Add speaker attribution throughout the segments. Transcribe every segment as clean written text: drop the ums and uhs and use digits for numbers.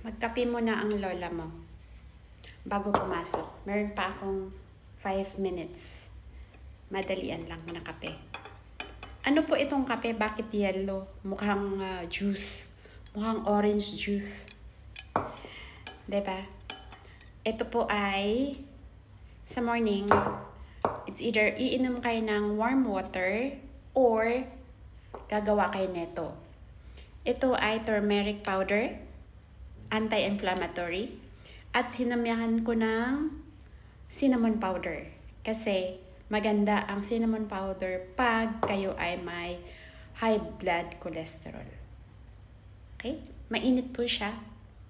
Speaker 1: Magkape mo na ang lola mo bago pumasok. Meron pa akong 5 minutes. Madalian lang na kape. Ano po itong kape? Bakit yellow? Mukhang juice. Mukhang orange juice. Diba? Ito po ay sa morning, it's either iinom kayo ng warm water or gagawa kayo neto. Ito ay turmeric powder, anti-inflammatory, at sinamahan ko ng cinnamon powder. Kasi maganda ang cinnamon powder pag kayo ay may high blood cholesterol. Okay? Mainit po siya.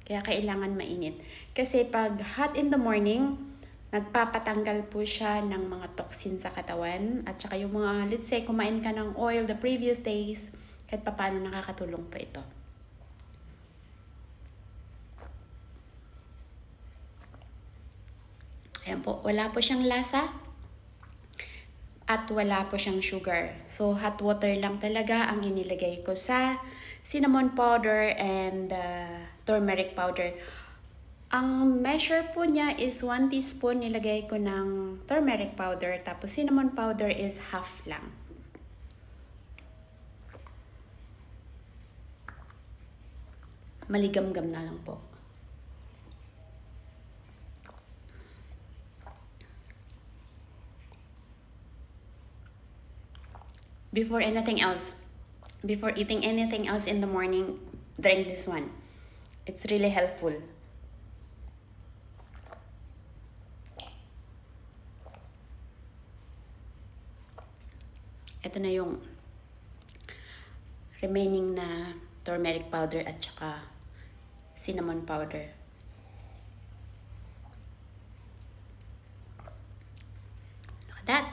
Speaker 1: Kaya kailangan mainit. Kasi pag hot in the morning, nagpapatanggal po siya ng mga toxin sa katawan. At saka yung mga, let's say, kumain ka ng oil the previous days, kahit paano nakakatulong po ito. Ayan po, wala po siyang lasa. At wala po siyang sugar. So, hot water lang talaga ang inilagay ko sa cinnamon powder and turmeric powder. Ang measure po niya is 1 teaspoon nilagay ko ng turmeric powder. Tapos cinnamon powder is half lang. Maligam-gam na lang po. Before anything else, before eating anything else in the morning, drink this one. It's really helpful. Ito na yung remaining na turmeric powder at saka cinnamon powder. Look at that.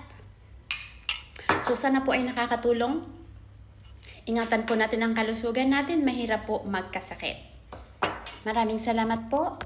Speaker 1: So, sana po ay nakakatulong. Ingatan po natin ang kalusugan natin. Mahirap po magkasakit. Maraming salamat po.